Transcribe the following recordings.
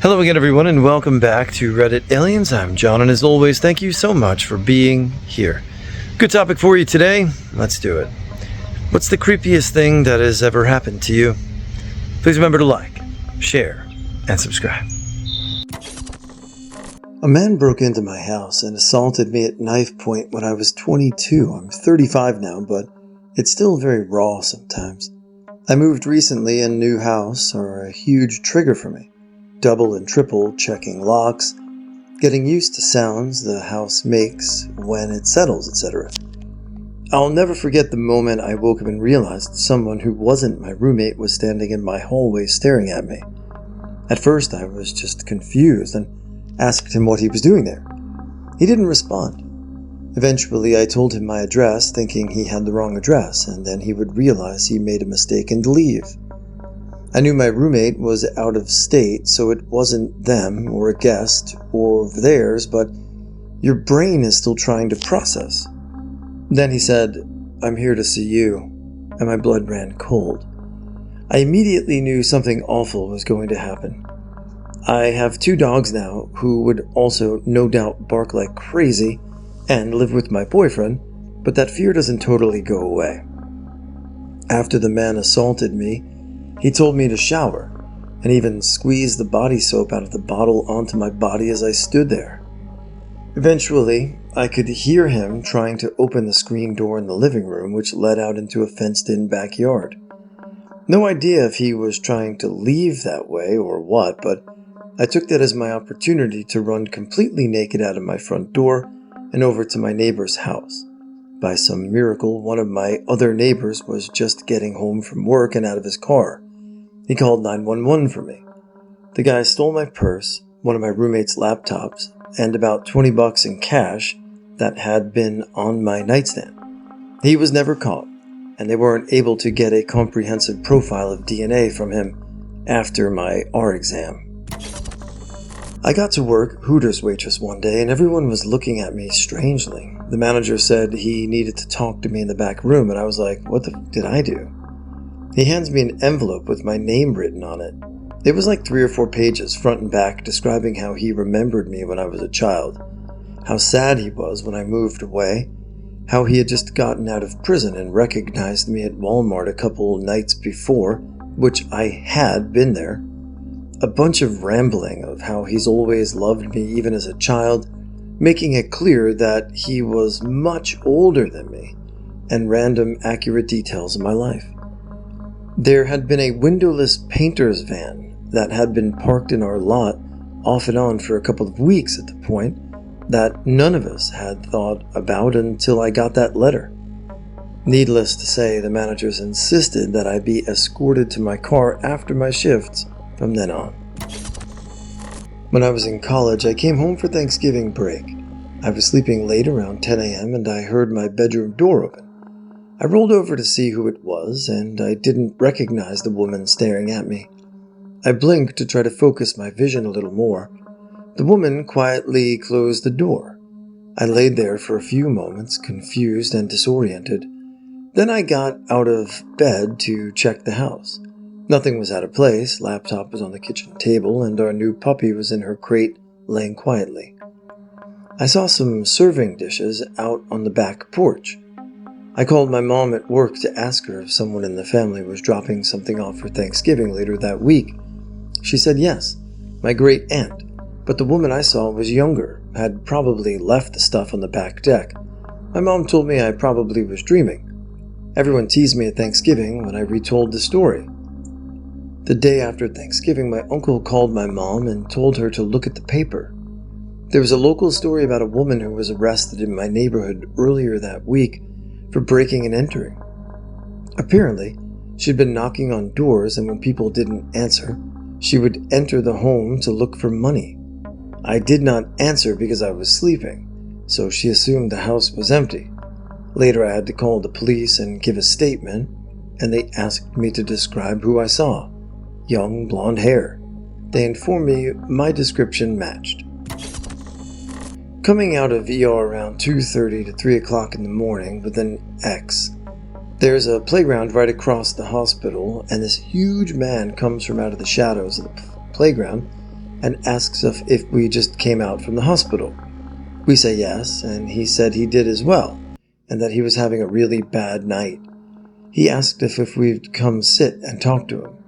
Hello again, everyone, and welcome back to Reddit Aliens. I'm John, and as always, thank you so much for being here. Good topic for you today. Let's do it. What's the creepiest thing that has ever happened to you? Please remember to like, share, and subscribe. A man broke into my house and assaulted me at knife point when I was 22. I'm 35 now, but it's still very raw sometimes. I moved recently, and new house are a huge trigger for me. Double and triple checking locks, getting used to sounds the house makes when it settles, etc. I'll never forget the moment I woke up and realized someone who wasn't my roommate was standing in my hallway staring at me. At first I was just confused and asked him what he was doing there. He didn't respond. Eventually I told him my address, thinking he had the wrong address, and then he would realize he made a mistake and leave. I knew my roommate was out of state, so it wasn't them or a guest or theirs, but your brain is still trying to process. Then he said, "I'm here to see you," and my blood ran cold. I immediately knew something awful was going to happen. I have 2 dogs now who would also no doubt bark like crazy and live with my boyfriend, but that fear doesn't totally go away. After the man assaulted me, he told me to shower, and even squeezed the body soap out of the bottle onto my body as I stood there. Eventually, I could hear him trying to open the screen door in the living room, which led out into a fenced-in backyard. No idea if he was trying to leave that way or what, but I took that as my opportunity to run completely naked out of my front door and over to my neighbor's house. By some miracle, one of my other neighbors was just getting home from work and out of his car. He called 911 for me. The guy stole my purse, one of my roommate's laptops, and about $20 in cash that had been on my nightstand. He was never caught, and they weren't able to get a comprehensive profile of DNA from him after my R exam. I got to work Hooters waitress one day, and everyone was looking at me strangely. The manager said he needed to talk to me in the back room, and I was like, what the f did I do? He hands me an envelope with my name written on it. It was like 3 or 4 pages, front and back, describing how he remembered me when I was a child, how sad he was when I moved away, how he had just gotten out of prison and recognized me at Walmart a couple nights before, which I had been there. A bunch of rambling of how he's always loved me even as a child, making it clear that he was much older than me, and random accurate details of my life. There had been a windowless painter's van that had been parked in our lot off and on for a couple of weeks at the point that none of us had thought about until I got that letter. Needless to say, the managers insisted that I be escorted to my car after my shifts from then on. When I was in college, I came home for Thanksgiving break. I was sleeping late around 10 a.m. and I heard my bedroom door open. I rolled over to see who it was, and I didn't recognize the woman staring at me. I blinked to try to focus my vision a little more. The woman quietly closed the door. I laid there for a few moments, confused and disoriented. Then I got out of bed to check the house. Nothing was out of place, laptop was on the kitchen table, and our new puppy was in her crate, laying quietly. I saw some serving dishes out on the back porch. I called my mom at work to ask her if someone in the family was dropping something off for Thanksgiving later that week. She said yes, my great aunt, but the woman I saw was younger, had probably left the stuff on the back deck. My mom told me I probably was dreaming. Everyone teased me at Thanksgiving when I retold the story. The day after Thanksgiving, my uncle called my mom and told her to look at the paper. There was a local story about a woman who was arrested in my neighborhood earlier that week for breaking and entering. Apparently, she'd been knocking on doors, and when people didn't answer, she would enter the home to look for money. I did not answer because I was sleeping, so she assumed the house was empty. Later I had to call the police and give a statement, and they asked me to describe who I saw. Young, blonde hair. They informed me my description matched. Coming out of ER around 2:30 to 3 o'clock in the morning with an X, there's a playground right across the hospital, and this huge man comes from out of the shadows of the playground and asks us if we just came out from the hospital. We say yes, and he said he did as well, and that he was having a really bad night. He asked if we'd come sit and talk to him.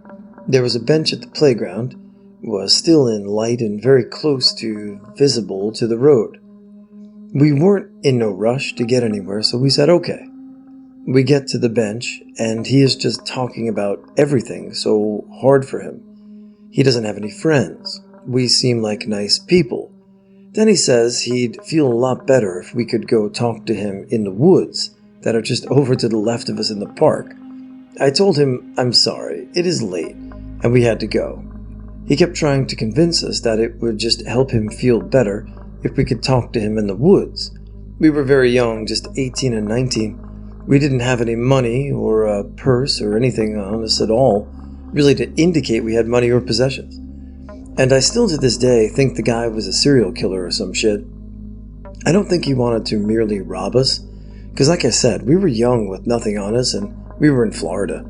There was a bench at the playground, was still in light and very close to visible to the road. We weren't in no rush to get anywhere, so we said okay. We get to the bench, and he is just talking about everything so hard for him. He doesn't have any friends. We seem like nice people. Then he says he'd feel a lot better if we could go talk to him in the woods that are just over to the left of us in the park. I told him, I'm sorry, it is late, and we had to go. He kept trying to convince us that it would just help him feel better if we could talk to him in the woods. We were very young, just 18 and 19. We didn't have any money or a purse or anything on us at all, really to indicate we had money or possessions. And I still to this day think the guy was a serial killer or some shit. I don't think he wanted to merely rob us, because like I said, we were young with nothing on us and we were in Florida.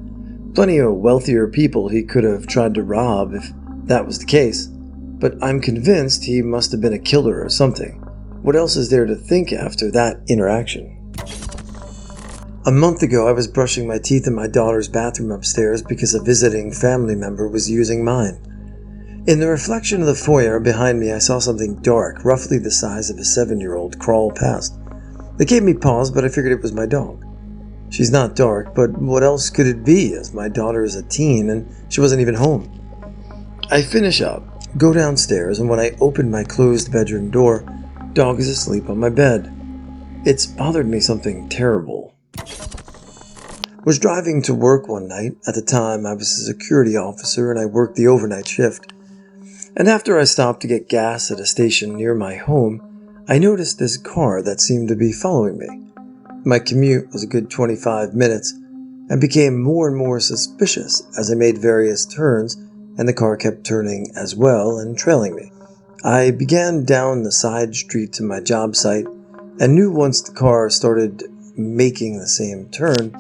Plenty of wealthier people he could have tried to rob if that was the case, but I'm convinced he must have been a killer or something. What else is there to think after that interaction? A month ago I was brushing my teeth in my daughter's bathroom upstairs because a visiting family member was using mine. In the reflection of the foyer behind me, I saw something dark, roughly the size of a 7-year-old, crawl past. It gave me pause, but I figured it was my dog. She's not dark, but what else could it be, as my daughter is a teen and she wasn't even home? I finish up, go downstairs, and when I open my closed bedroom door, dog is asleep on my bed. It's bothered me something terrible. Was driving to work one night. At the time, I was a security officer and I worked the overnight shift. And after I stopped to get gas at a station near my home, I noticed this car that seemed to be following me. My commute was a good 25 minutes and became more and more suspicious as I made various turns and the car kept turning as well and trailing me. I began down the side street to my job site and knew once the car started making the same turn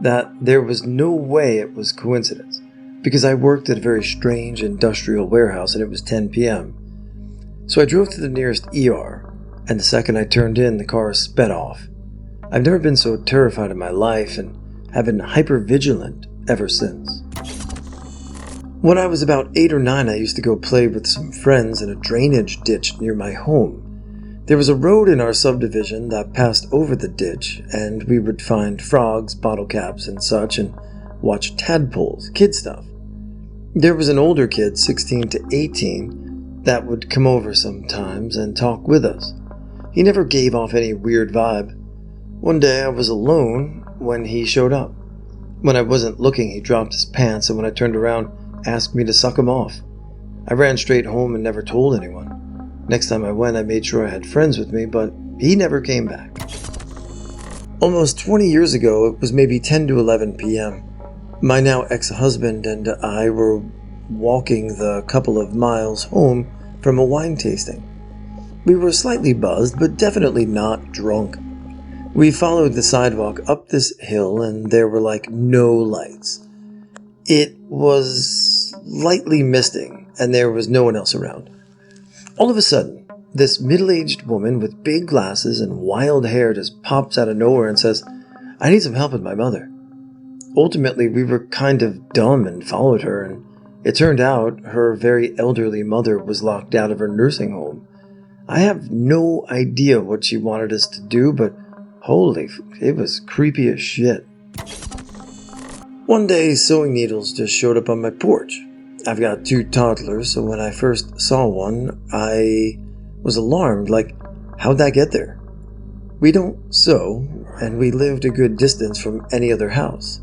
that there was no way it was coincidence, because I worked at a very strange industrial warehouse and it was 10 p.m. So I drove to the nearest ER, and the second I turned in, the car sped off. I've never been so terrified in my life and have been hyper-vigilant ever since. When I was about 8 or 9, I used to go play with some friends in a drainage ditch near my home. There was a road in our subdivision that passed over the ditch, and we would find frogs, bottle caps, and such, and watch tadpoles, kid stuff. There was an older kid, 16 to 18, that would come over sometimes and talk with us. He never gave off any weird vibe. One day I was alone when he showed up. When I wasn't looking, he dropped his pants, and when I turned around, asked me to suck him off. I ran straight home and never told anyone. Next time I went, I made sure I had friends with me, but he never came back. Almost 20 years ago, it was maybe 10 to 11 p.m. My now ex-husband and I were walking the couple of miles home from a wine tasting. We were slightly buzzed, but definitely not drunk. We followed the sidewalk up this hill, and there were like no lights. It was lightly misting, and there was no one else around. All of a sudden, this middle-aged woman with big glasses and wild hair just pops out of nowhere and says, "I need some help with my mother." Ultimately, we were kind of dumb and followed her, and it turned out her very elderly mother was locked out of her nursing home. I have no idea what she wanted us to do, but it was creepy as shit. One day, sewing needles just showed up on my porch. I've got 2 toddlers, so when I first saw one, I was alarmed, like, how'd that get there? We don't sew, and we lived a good distance from any other house.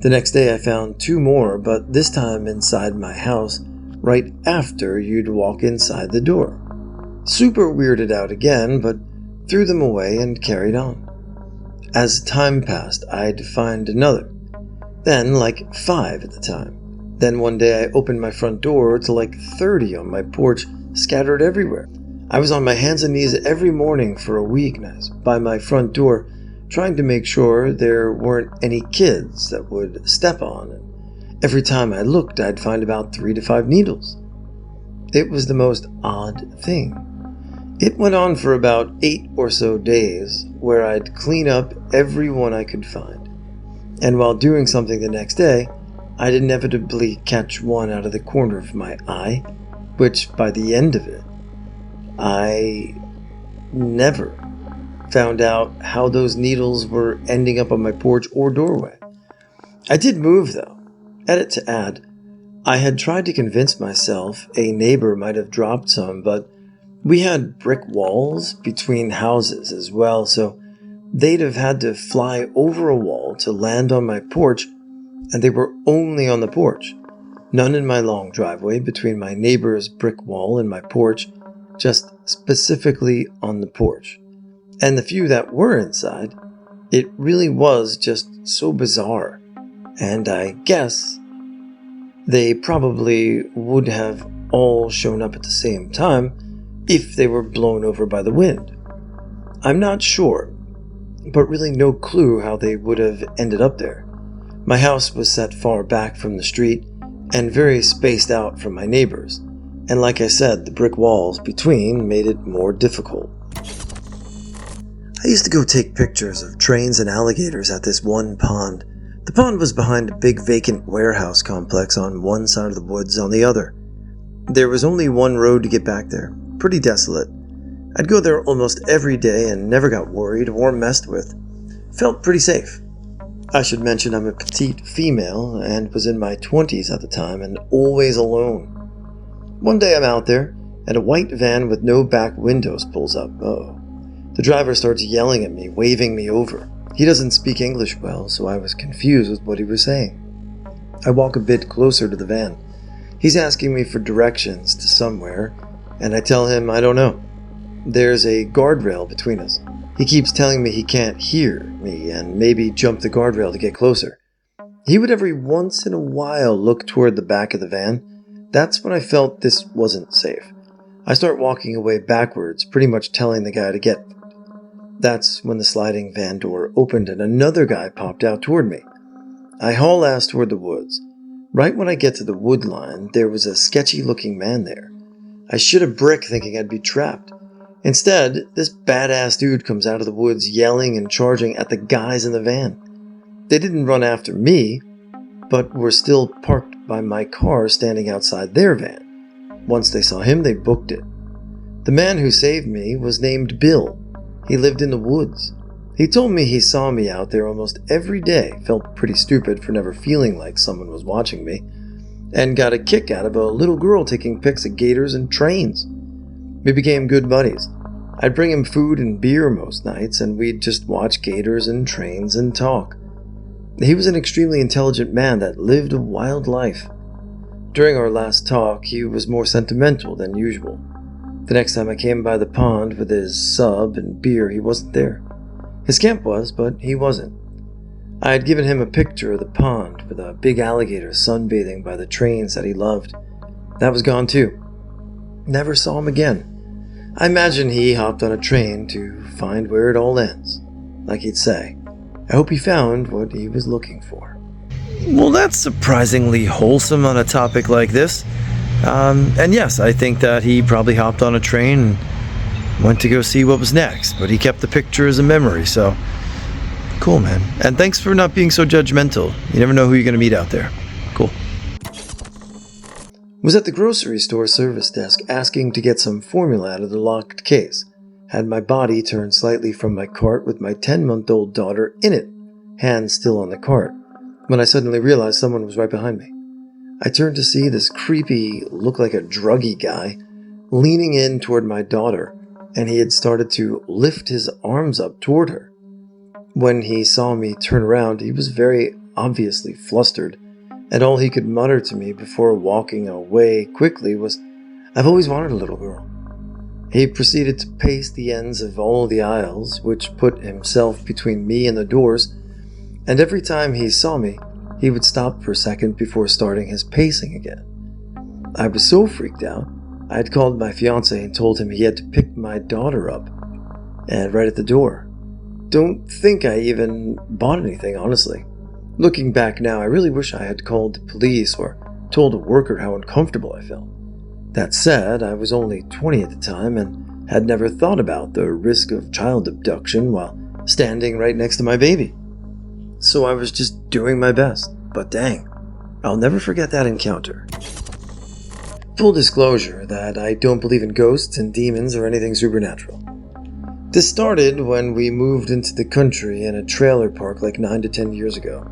The next day I found 2 more, but this time inside my house, right after you'd walk inside the door. Super weirded out again, but threw them away and carried on. As time passed, I'd find another. Then like 5 at the time. Then one day I opened my front door to like 30 on my porch, scattered everywhere. I was on my hands and knees every morning for a week by my front door, trying to make sure there weren't any kids that would step on, and every time I looked I'd find about 3 to 5 needles. It was the most odd thing. It went on for about 8 or so days, where I'd clean up everyone I could find. And while doing something the next day, I'd inevitably catch one out of the corner of my eye, which by the end of it, I never found out how those needles were ending up on my porch or doorway. I did move though. Edit to add, I had tried to convince myself a neighbor might have dropped some, but we had brick walls between houses as well, so they'd have had to fly over a wall to land on my porch, and they were only on the porch. None in my long driveway between my neighbor's brick wall and my porch, just specifically on the porch. And the few that were inside, it really was just so bizarre. And I guess they probably would have all shown up at the same time if they were blown over by the wind. I'm not sure, but really no clue how they would have ended up there. My house was set far back from the street and very spaced out from my neighbors, and like I said, the brick walls between made it more difficult. I used to go take pictures of trains and alligators at this one pond. The pond was behind a big vacant warehouse complex on one side of the woods on the other. There was only one road to get back there, pretty desolate. I'd go there almost every day and never got worried or messed with. Felt pretty safe. I should mention I'm a petite female and was in my 20s at the time and always alone. One day I'm out there and a white van with no back windows pulls up. The driver starts yelling at me, waving me over. He doesn't speak English well, so I was confused with what he was saying. I walk a bit closer to the van. He's asking me for directions to somewhere, and I tell him I don't know. There's a guardrail between us. He keeps telling me he can't hear me and maybe jump the guardrail to get closer. He would every once in a while look toward the back of the van. That's when I felt this wasn't safe. I start walking away backwards, pretty much telling the guy to get. That's when the sliding van door opened and another guy popped out toward me. I haul ass toward the woods. Right when I get to the wood line, there was a sketchy-looking man there. I shit a brick thinking I'd be trapped. Instead, this badass dude comes out of the woods yelling and charging at the guys in the van. They didn't run after me, but were still parked by my car standing outside their van. Once they saw him, they booked it. The man who saved me was named Bill. He lived in the woods. He told me he saw me out there almost every day, felt pretty stupid for never feeling like someone was watching me, and got a kick out of a little girl taking pics of gators and trains. We became good buddies. I'd bring him food and beer most nights, and we'd just watch gators and trains and talk. He was an extremely intelligent man that lived a wild life. During our last talk, he was more sentimental than usual. The next time I came by the pond with his sub and beer, he wasn't there. His camp was, but he wasn't. I had given him a picture of the pond with a big alligator sunbathing by the trains that he loved. That was gone too. Never saw him again. I imagine he hopped on a train to find where it all ends, like he'd say. I hope he found what he was looking for. Well, that's surprisingly wholesome on a topic like this. And yes, I think that he probably hopped on a train and went to go see what was next, but he kept the picture as a memory, so cool, man. And thanks for not being so judgmental. You never know who you're going to meet out there. Cool. Was at the grocery store service desk asking to get some formula out of the locked case. Had my body turned slightly from my cart with my 10-month-old daughter in it, hands still on the cart, when I suddenly realized someone was right behind me. I turned to see this creepy, look like a druggy guy, leaning in toward my daughter, and he had started to lift his arms up toward her. When he saw me turn around, he was very obviously flustered, and all he could mutter to me before walking away quickly was, "I've always wanted a little girl." He proceeded to pace the ends of all the aisles, which put himself between me and the doors, and every time he saw me, he would stop for a second before starting his pacing again. I was so freaked out, I had called my fiancé and told him he had to pick my daughter up, and right at the door. Don't think I even bought anything, honestly. Looking back now, I really wish I had called the police or told a worker how uncomfortable I felt. That said, I was only 20 at the time and had never thought about the risk of child abduction while standing right next to my baby. So I was just doing my best, but dang, I'll never forget that encounter. Full disclosure that I don't believe in ghosts and demons or anything supernatural. This started when we moved into the country in a trailer park like 9 to 10 years ago.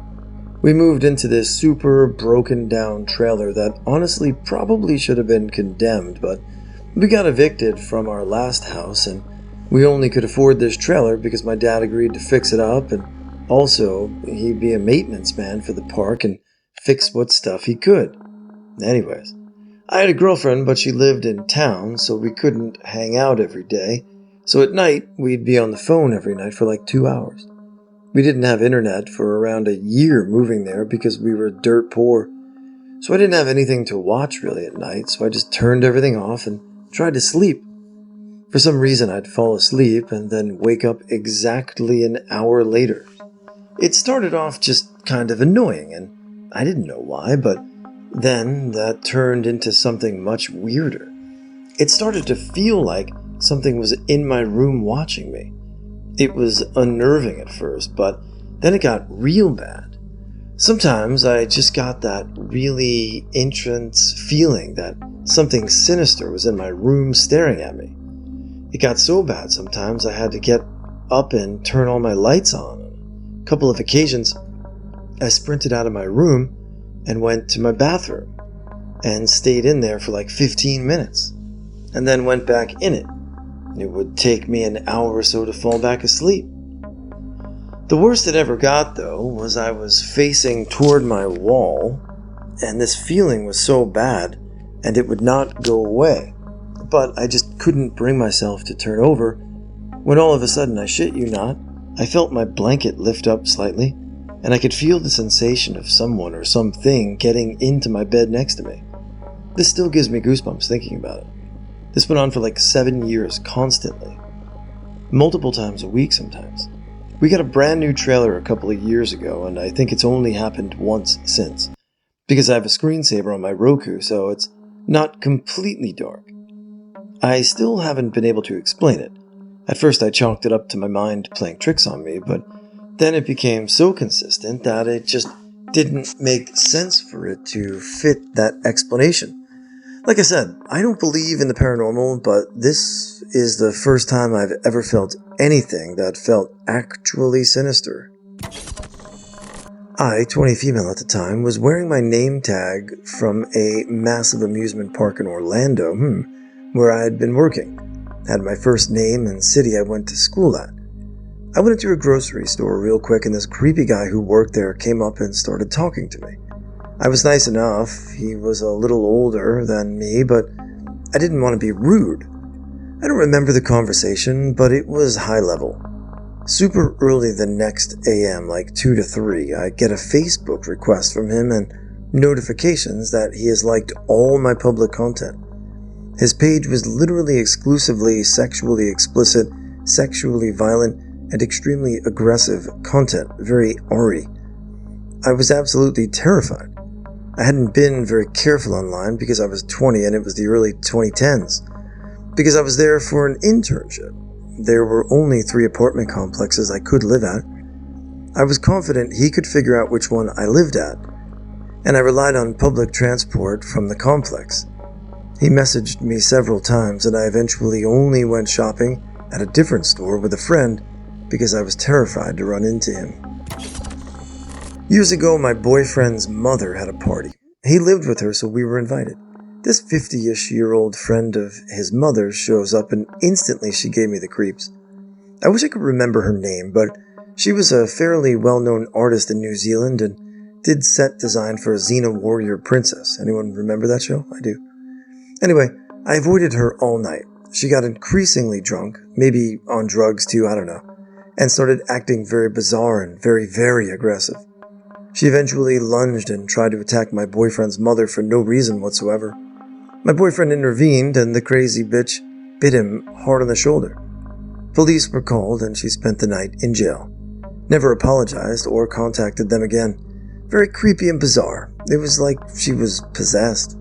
We moved into this super broken down trailer that honestly probably should have been condemned, but we got evicted from our last house and we only could afford this trailer because my dad agreed to fix it up, and also he'd be a maintenance man for the park and fix what stuff he could. Anyways, I had a girlfriend, but she lived in town, so we couldn't hang out every day. So at night, we'd be on the phone every night for like 2 hours. We didn't have internet for around a year moving there because we were dirt poor. So I didn't have anything to watch really at night, so I just turned everything off and tried to sleep. For some reason, I'd fall asleep and then wake up exactly an hour later. It started off just kind of annoying, and I didn't know why, but then that turned into something much weirder. It started to feel like something was in my room watching me. It was unnerving at first, but then it got real bad. Sometimes I just got that really intense feeling that something sinister was in my room staring at me. It got so bad sometimes I had to get up and turn all my lights on. On a couple of occasions, I sprinted out of my room and went to my bathroom and stayed in there for like 15 minutes and then went back in it. It would take me an hour or so to fall back asleep. The worst it ever got, though, was I was facing toward my wall, and this feeling was so bad, and it would not go away. But I just couldn't bring myself to turn over, when all of a sudden, I shit you not, I felt my blanket lift up slightly, and I could feel the sensation of someone or something getting into my bed next to me. This still gives me goosebumps thinking about it. This went on for like 7 years, constantly. Multiple times a week sometimes. We got a brand new trailer a couple of years ago, and I think it's only happened once since. Because I have a screensaver on my Roku, so it's not completely dark. I still haven't been able to explain it. At first I chalked it up to my mind playing tricks on me, but then it became so consistent that it just didn't make sense for it to fit that explanation. Like I said, I don't believe in the paranormal, but this is the first time I've ever felt anything that felt actually sinister. I, 20 female at the time, was wearing my name tag from a massive amusement park in Orlando, where I had been working. Had my first name and city I went to school at. I went into a grocery store real quick, and this creepy guy who worked there came up and started talking to me. I was nice enough. He was a little older than me, but I didn't want to be rude. I don't remember the conversation, but it was high level. Super early the next AM, like 2 to 3, I get a Facebook request from him and notifications that he has liked all my public content. His page was literally exclusively sexually explicit, sexually violent, and extremely aggressive content, very R-y. I was absolutely terrified. I hadn't been very careful online because I was 20 and it was the early 2010s. Because I was there for an internship. There were only 3 apartment complexes I could live at. I was confident he could figure out which one I lived at, and I relied on public transport from the complex. He messaged me several times, and I eventually only went shopping at a different store with a friend because I was terrified to run into him. Years ago, my boyfriend's mother had a party. He lived with her, so we were invited. This 50-ish-year-old friend of his mother's shows up, and instantly she gave me the creeps. I wish I could remember her name, but she was a fairly well-known artist in New Zealand and did set design for a Xena Warrior Princess. Anyone remember that show? I do. Anyway, I avoided her all night. She got increasingly drunk, maybe on drugs too, I don't know, and started acting very bizarre and very, very aggressive. She eventually lunged and tried to attack my boyfriend's mother for no reason whatsoever. My boyfriend intervened, and the crazy bitch bit him hard on the shoulder. Police were called, and she spent the night in jail. Never apologized or contacted them again. Very creepy and bizarre. It was like she was possessed.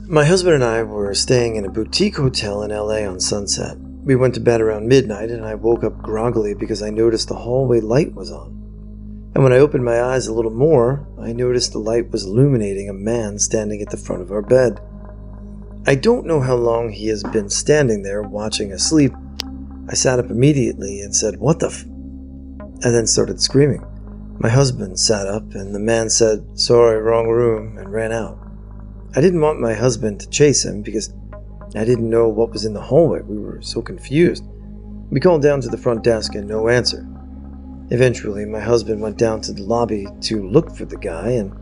My husband and I were staying in a boutique hotel in LA on Sunset. We went to bed around midnight and I woke up groggily because I noticed the hallway light was on. And when I opened my eyes a little more, I noticed the light was illuminating a man standing at the front of our bed. I don't know how long he has been standing there watching us sleep. I sat up immediately and said, "What the f-?" and then started screaming. My husband sat up and the man said, "Sorry, wrong room," and ran out. I didn't want my husband to chase him because I didn't know what was in the hallway. We were so confused. We called down to the front desk and no answer. Eventually, my husband went down to the lobby to look for the guy and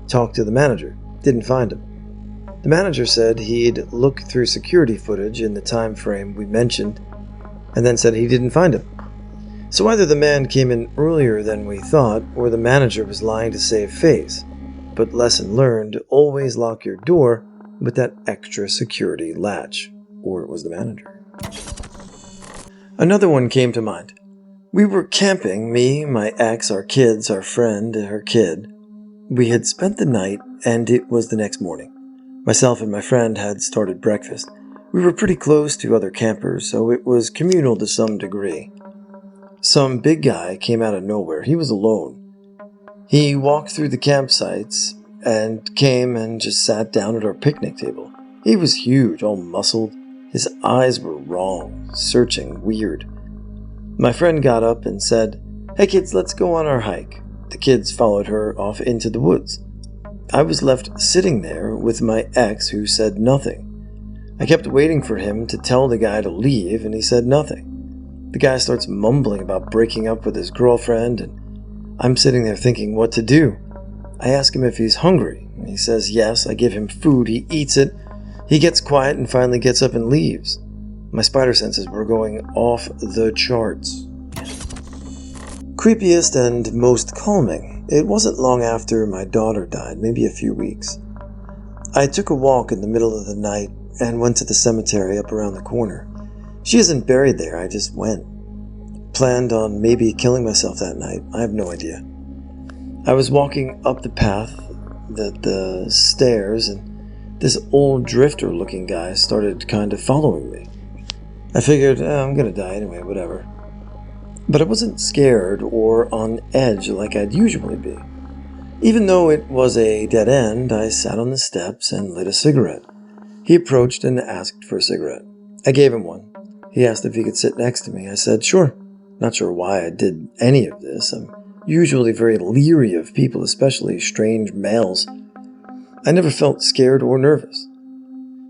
talked to the manager. Didn't find him. The manager said he'd look through security footage in the time frame we mentioned and then said he didn't find him. So either the man came in earlier than we thought or the manager was lying to save face. But lesson learned, always lock your door with that extra security latch. Or it was the manager. Another one came to mind. We were camping, me, my ex, our kids, our friend, her kid. We had spent the night and it was the next morning. Myself and my friend had started breakfast. We were pretty close to other campers, so it was communal to some degree. Some big guy came out of nowhere. He was alone. He walked through the campsites and came and just sat down at our picnic table. He was huge, all muscled. His eyes were wrong, searching, weird. My friend got up and said, "Hey kids, let's go on our hike." The kids followed her off into the woods. I was left sitting there with my ex who said nothing. I kept waiting for him to tell the guy to leave and he said nothing. The guy starts mumbling about breaking up with his girlfriend and I'm sitting there thinking what to do. I ask him if he's hungry. He says yes. I give him food. He eats it. He gets quiet and finally gets up and leaves. My spider senses were going off the charts. Creepiest and most calming. It wasn't long after my daughter died, maybe a few weeks. I took a walk in the middle of the night and went to the cemetery up around the corner. She isn't buried there, I just went. Planned on maybe killing myself that night. I have no idea. I was walking up the path, the stairs, and this old drifter-looking guy started kind of following me. I figured, I'm gonna die anyway, whatever. But I wasn't scared or on edge like I'd usually be. Even though it was a dead end, I sat on the steps and lit a cigarette. He approached and asked for a cigarette. I gave him one. He asked if he could sit next to me. I said, sure. Not sure why I did any of this. I'm usually very leery of people, especially strange males. I never felt scared or nervous.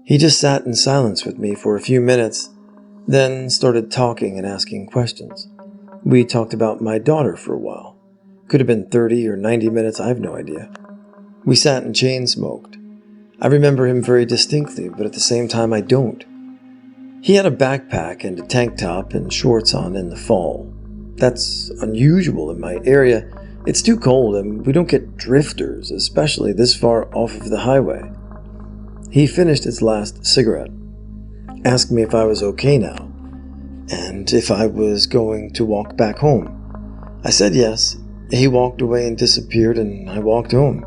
He just sat in silence with me for a few minutes, then started talking and asking questions. We talked about my daughter for a while. Could have been 30 or 90 minutes, I have no idea. We sat and chain smoked. I remember him very distinctly, but at the same time I don't. He had a backpack and a tank top and shorts on in the fall. That's unusual in my area. It's too cold and we don't get drifters, especially this far off of the highway. He finished his last cigarette, asked me if I was okay now, and if I was going to walk back home. I said yes. He walked away and disappeared and I walked home.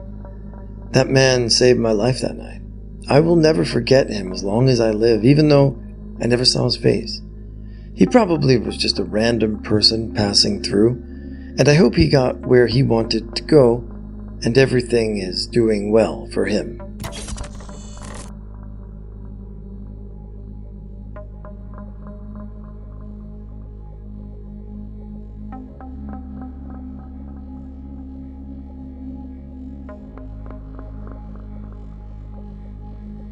That man saved my life that night. I will never forget him as long as I live, even though I never saw his face. He probably was just a random person passing through, and I hope he got where he wanted to go, and everything is doing well for him.